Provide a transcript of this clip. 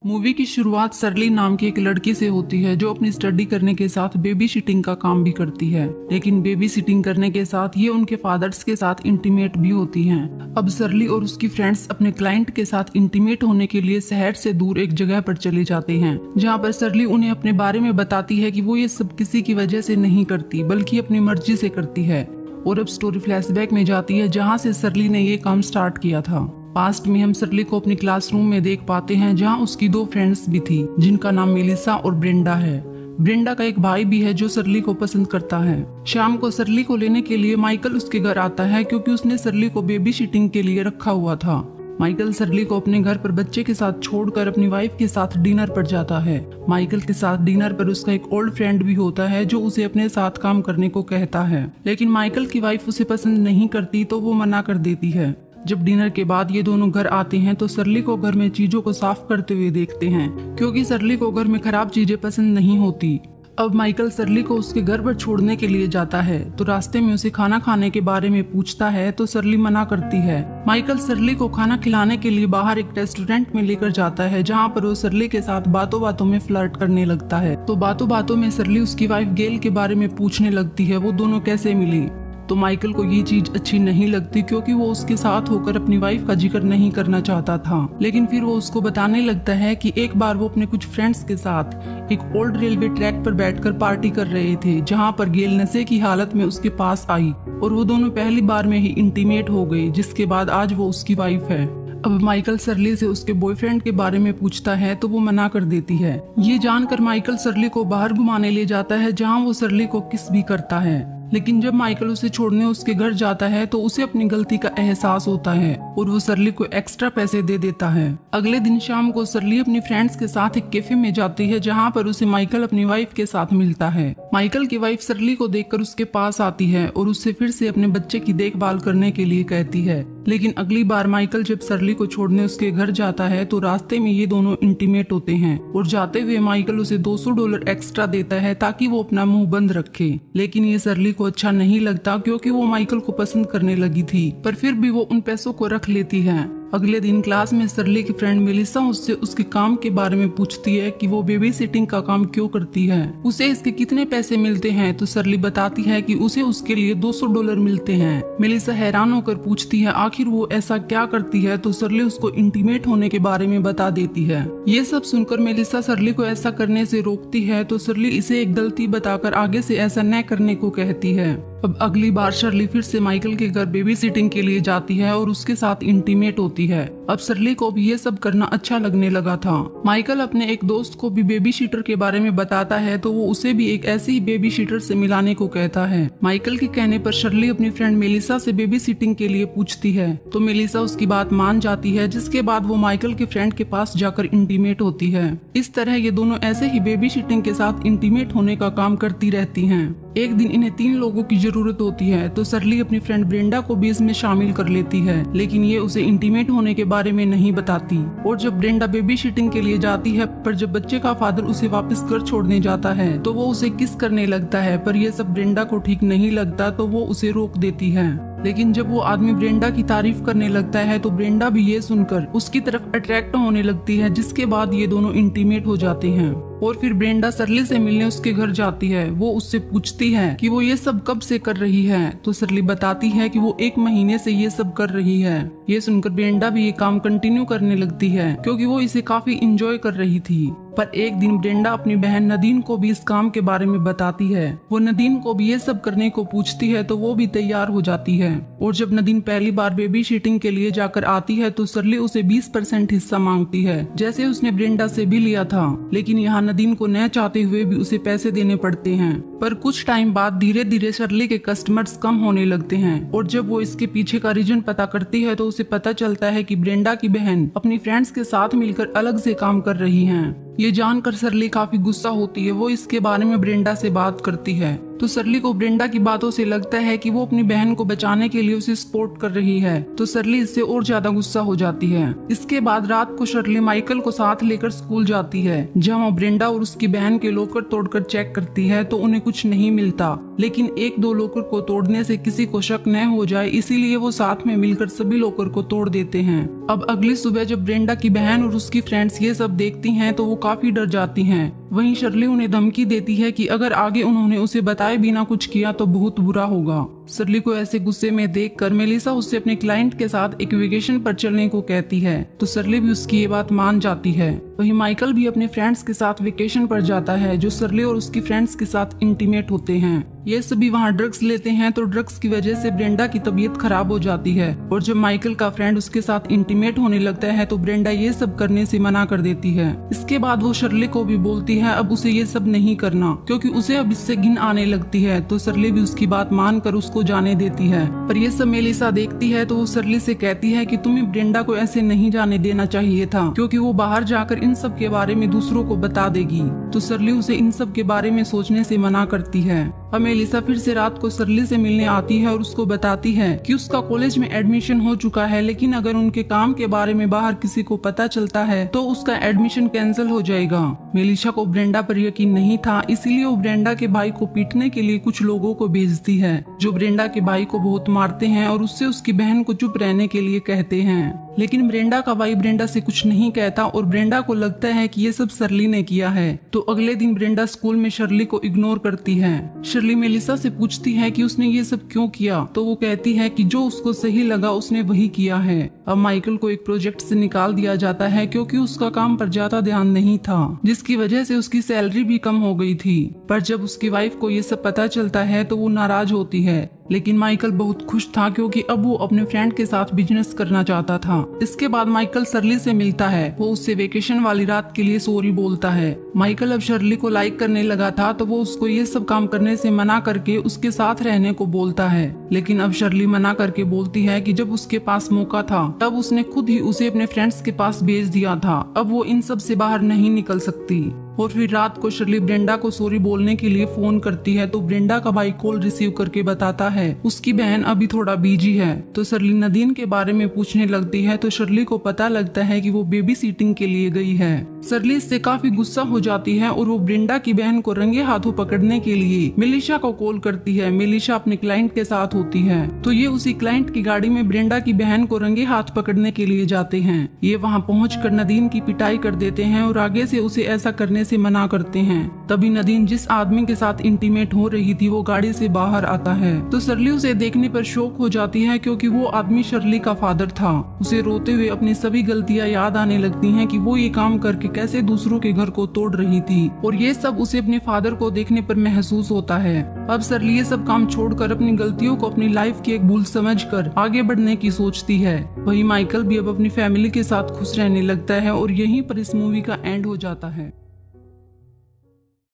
Movie की शुरुआत सरली नाम की एक लड़की से होती है जो अपनी स्टडी करने के साथ बेबी सिटिंग का काम भी करती है। लेकिन बेबी सिटिंग करने के साथ ये उनके फादर्स के साथ इंटीमेट भी होती हैं। अब सरली और उसकी फ्रेंड्स अपने क्लाइंट के साथ इंटीमेट होने के लिए शहर से दूर एक जगह पर चले जाते हैं, जहाँ पर सरली उन्हें अपने बारे में बताती है कि वो ये सब किसी की वजह से नहीं करती बल्कि अपनी मर्जी से करती है। और अब स्टोरी फ्लैशबैक में जाती है जहाँ से सरली ने ये काम स्टार्ट किया था। पास्ट में हम सरली को अपनी क्लासरूम में देख पाते हैं जहां उसकी दो फ्रेंड्स भी थी जिनका नाम मेलिसा और ब्रेंडा है। ब्रेंडा का एक भाई भी है जो सरली को पसंद करता है। शाम को सरली को लेने के लिए माइकल उसके घर आता है क्योंकि उसने सरली को बेबी सिटिंग के लिए रखा हुआ था। माइकल सरली को अपने घर पर बच्चे के साथ छोड़कर अपनी वाइफ के साथ डिनर पर जाता है। माइकल के साथ डिनर पर उसका एक ओल्ड फ्रेंड भी होता है जो उसे अपने साथ काम करने को कहता है, लेकिन माइकल की वाइफ उसे पसंद नहीं करती तो वो मना कर देती है। जब डिनर के बाद ये दोनों घर आते हैं तो सरली को घर में चीजों को साफ करते हुए देखते हैं क्योंकि सरली को घर में खराब चीजें पसंद नहीं होती। अब माइकल सरली को उसके घर पर छोड़ने के लिए जाता है तो रास्ते में उसे खाना खाने के बारे में पूछता है तो सरली मना करती है। माइकल सरली को खाना खिलाने के लिए बाहर एक रेस्टोरेंट में लेकर जाता है जहाँ पर वो सरली के साथ बातों बातों में फ्लर्ट करने लगता है। तो बातों बातों में सरली उसकी वाइफ गेल के बारे में पूछने लगती है वो दोनों कैसे मिली। तो माइकल को ये चीज अच्छी नहीं लगती क्योंकि वो उसके साथ होकर अपनी वाइफ का जिक्र नहीं करना चाहता था। लेकिन फिर वो उसको बताने लगता है कि एक बार वो अपने कुछ फ्रेंड्स के साथ एक ओल्ड रेलवे ट्रैक पर बैठकर पार्टी कर रहे थे जहाँ पर गेल नशे की हालत में उसके पास आई और वो दोनों पहली बार में ही इंटीमेट हो गए, जिसके बाद आज वो उसकी वाइफ है। अब माइकल सरली से उसके बॉयफ्रेंड के बारे में पूछता है तो वो मना कर देती है। ये जानकर माइकल सरली को बाहर घुमाने ले जाता है जहाँ वो सरली को किस भी करता है। लेकिन जब माइकल उसे छोड़ने उसके घर जाता है तो उसे अपनी गलती का एहसास होता है और वो सरली को एक्स्ट्रा पैसे दे देता है। अगले दिन शाम को सरली अपनी फ्रेंड्स के साथ एक कैफे में जाती है जहाँ पर उसे माइकल अपनी वाइफ के साथ मिलता है। माइकल की वाइफ सरली को देखकर उसके पास आती है और उससे फिर से अपने बच्चे की देखभाल करने के लिए कहती है। लेकिन अगली बार माइकल जब सरली को छोड़ने उसके घर जाता है तो रास्ते में ये दोनों इंटीमेट होते हैं और जाते हुए माइकल उसे $200 एक्स्ट्रा देता है ताकि वो अपना मुंह बंद रखे। लेकिन ये सरली को अच्छा नहीं लगता क्योंकि वो माइकल को पसंद करने लगी थी, पर फिर भी वो उन पैसों को रख लेती है। अगले दिन क्लास में सरली की फ्रेंड मेलिसा उससे उसके काम के बारे में पूछती है कि वो बेबी सिटिंग का काम क्यों करती है, उसे इसके कितने पैसे मिलते हैं। तो सरली बताती है कि उसे उसके लिए $200 मिलते हैं। मेलिसा हैरान होकर पूछती है आखिर वो ऐसा क्या करती है, तो सरली उसको इंटीमेट होने के बारे में बता देती है। ये सब सुनकर मेलिसा सरली को ऐसा करने से रोकती है तो सरली इसे एक गलती बताकर आगे से ऐसा न करने को कहती है। अब अगली बार सरली फिर से माइकल के घर बेबी सिटिंग के लिए जाती है और उसके साथ इंटीमेट होती है। अब सरली को भी ये सब करना अच्छा लगने लगा था। माइकल अपने एक दोस्त को भी बेबी सिटर के बारे में बताता है तो वो उसे भी एक ऐसे ही बेबी सिटर से मिलाने को कहता है। माइकल के कहने पर सरली अपनी फ्रेंड मेलिसा से बेबी सिटिंग के लिए पूछती है तो मेलिसा उसकी बात मान जाती है, जिसके बाद वो माइकल के फ्रेंड के पास जाकर इंटीमेट होती है। इस तरह ये दोनों ऐसे ही बेबी सिटिंग के साथ इंटीमेट होने का काम करती रहती हैं। एक दिन इन्हें 3 लोगों की जरूरत होती है तो सरली अपनी फ्रेंड ब्रेंडा को भी इसमें शामिल कर लेती है, लेकिन ये उसे इंटीमेट होने के बारे में नहीं बताती। और जब ब्रेंडा बेबी सिटिंग के लिए जाती है पर जब बच्चे का फादर उसे वापस घर छोड़ने जाता है तो वो उसे किस करने लगता है, पर यह सब ब्रेंडा को ठीक नहीं लगता तो वो उसे रोक देती है। लेकिन जब वो आदमी ब्रेंडा की तारीफ करने लगता है तो ब्रेंडा भी ये सुनकर उसकी तरफ अट्रैक्ट होने लगती है, जिसके बाद ये दोनों इंटीमेट हो जाते हैं। और फिर ब्रेंडा सरली से मिलने उसके घर जाती है। वो उससे पूछती है कि वो ये सब कब से कर रही है, तो सरली बताती है कि वो 1 महीने से ये सब कर रही है। ये सुनकर ब्रेंडा भी ये काम कंटिन्यू करने लगती है क्योंकि वो इसे काफी इंजॉय कर रही थी। पर एक दिन ब्रेंडा अपनी बहन नदीन को भी इस काम के बारे में बताती है। वो नदीन को भी ये सब करने को पूछती है तो वो भी तैयार हो जाती है। और जब नदीन पहली बार बेबी सिटिंग के लिए जाकर आती है तो सरली उसे 20% हिस्सा मांगती है, जैसे उसने ब्रेंडा से भी लिया था। लेकिन यहाँ नदीन को न चाहते हुए भी उसे पैसे देने पड़ते हैं। पर कुछ टाइम बाद धीरे धीरे सरली के कस्टमर्स कम होने लगते हैं और जब वो इसके पीछे का रीजन पता करती है तो उसे पता चलता है कि ब्रेंडा की बहन अपनी फ्रेंड्स के साथ मिलकर अलग से काम कर रही हैं। ये जानकर सरली काफी गुस्सा होती है। वो इसके बारे में ब्रेंडा से बात करती है तो सरली को ब्रेंडा की बातों से लगता है कि वो अपनी बहन को बचाने के लिए उसे सपोर्ट कर रही है, तो सरली इससे और ज्यादा गुस्सा हो जाती है। इसके बाद रात को सरली माइकल को साथ लेकर स्कूल जाती है, जहाँ वो ब्रेंडा और उसकी बहन के लॉकर तोड़कर चेक करती है तो उन्हें कुछ नहीं मिलता, लेकिन एक दो लॉकर को तोड़ने से किसी को शक न हो जाए इसीलिए वो साथ में मिलकर सभी लॉकर को तोड़ देते हैं। अब अगली सुबह जब ब्रेंडा की बहन और उसकी फ्रेंड्स ये सब देखती हैं तो वो काफी डर जाती हैं। वहीं शर्ली उन्हें धमकी देती है कि अगर आगे उन्होंने उसे बताए बिना कुछ किया तो बहुत बुरा होगा। शर्ली को ऐसे गुस्से में देखकर मेलिसा उससे अपने क्लाइंट के साथ एक वेकेशन पर चलने को कहती है, तो शर्ली भी उसकी ये बात मान जाती है। वहीं माइकल भी अपने फ्रेंड्स के साथ वेकेशन पर जाता है, जो शर्ली और उसकी फ्रेंड्स के साथ इंटीमेट होते हैं। ये सभी वहाँ ड्रग्स लेते हैं तो ड्रग्स की वजह से ब्रेंडा की तबीयत खराब हो जाती है, और जब माइकल का फ्रेंड उसके साथ इंटीमेट होने लगता है तो ब्रेंडा ये सब करने से मना कर देती है। इसके बाद वो शर्ली को भी बोलती है अब उसे ये सब नहीं करना, क्योंकि उसे अब इससे घिन आने लगती है, तो शर्ली भी उसकी बात मानकर उसको जाने देती है। पर ये सब मेलिसा देखती है तो वो शर्ली से कहती है कि तुम्हें ब्रेंडा को ऐसे नहीं जाने देना चाहिए था, क्योंकि वो बाहर जाकर इन सब के बारे में दूसरों को बता देगी। तो शर्ली उसे इन सब के बारे में सोचने से मना करती है। अब मेलिसा फिर से रात को शर्ली से मिलने आती है और उसको बताती है कि उसका कॉलेज में एडमिशन हो चुका है, लेकिन अगर उनके काम के बारे में बाहर किसी को पता चलता है तो उसका एडमिशन कैंसिल हो जाएगा। मेलिसा को ब्रेंडा पर यकीन नहीं था, इसीलिए वो ब्रेंडा के भाई को पीटने के लिए कुछ लोगों को भेजती है, जो ब्रेंडा के भाई को बहुत मारते हैं और उससे उसकी बहन को चुप रहने के लिए कहते हैं। लेकिन ब्रेंडा का भाई ब्रेंडा से कुछ नहीं कहता और ब्रेंडा को लगता है कि ये सब शर्ली ने किया है। तो अगले दिन ब्रेंडा स्कूल में शर्ली को इग्नोर करती है। शर्ली मेलिसा से पूछती है कि उसने ये सब क्यों किया, तो वो कहती है कि जो उसको सही लगा उसने वही किया है। अब माइकल को एक प्रोजेक्ट से निकाल दिया जाता है क्योंकि उसका काम पर ज्यादा ध्यान नहीं था, जिसकी वजह से उसकी सैलरी भी कम हो गई थी। पर जब उसकी वाइफ को ये सब पता चलता है तो वो नाराज होती है, लेकिन माइकल बहुत खुश था क्योंकि अब वो अपने फ्रेंड के साथ बिजनेस करना चाहता था। इसके बाद माइकल शर्ली से मिलता है, वो उससे वेकेशन वाली रात के लिए सॉरी बोलता है। माइकल अब शर्ली को लाइक करने लगा था तो वो उसको ये सब काम करने से मना करके उसके साथ रहने को बोलता है, लेकिन अब शर्ली मना करके बोलती है कि जब उसके पास मौका था तब उसने खुद ही उसे अपने फ्रेंड्स के पास भेज दिया था, अब वो इन सब से बाहर नहीं निकल सकती। और फिर रात को शर्ली ब्रेंडा को सॉरी बोलने के लिए फोन करती है तो ब्रेंडा का भाई कॉल रिसीव करके बताता है उसकी बहन अभी थोड़ा बिजी है। तो शर्ली नदीन के बारे में पूछने लगती है तो शर्ली को पता लगता है कि वो बेबी सीटिंग के लिए गई है। शर्ली इससे काफी गुस्सा हो जाती है और वो ब्रेंडा की बहन को रंगे हाथों पकड़ने के लिए मेलिसा को कॉल करती है। मेलिसा अपने क्लाइंट के साथ होती है तो ये उसी क्लाइंट की गाड़ी में ब्रेंडा की बहन को रंगे हाथ पकड़ने के लिए जाते हैं। ये वहाँ पहुँचकर नदीन की पिटाई कर देते हैं और आगे से उसे ऐसा करने से मना करते हैं। तभी नदीन जिस आदमी के साथ इंटीमेट हो रही थी वो गाड़ी से बाहर आता है तो शर्ली उसे देखने पर शॉक हो जाती है, क्योंकि वो आदमी शर्ली का फादर था। उसे रोते हुए अपनी सभी गलतियां याद आने लगती हैं कि वो ये काम करके कैसे दूसरों के घर को तोड़ रही थी, और ये सब उसे अपने फादर को देखने पर महसूस होता है। अब शर्ली ये सब काम छोड़कर अपनी गलतियों को अपनी लाइफ की एक भूल समझकर आगे बढ़ने की सोचती है। वही माइकल भी अब अपनी फैमिली के साथ खुश रहने लगता है और यहीं पर इस मूवी का एंड हो जाता है।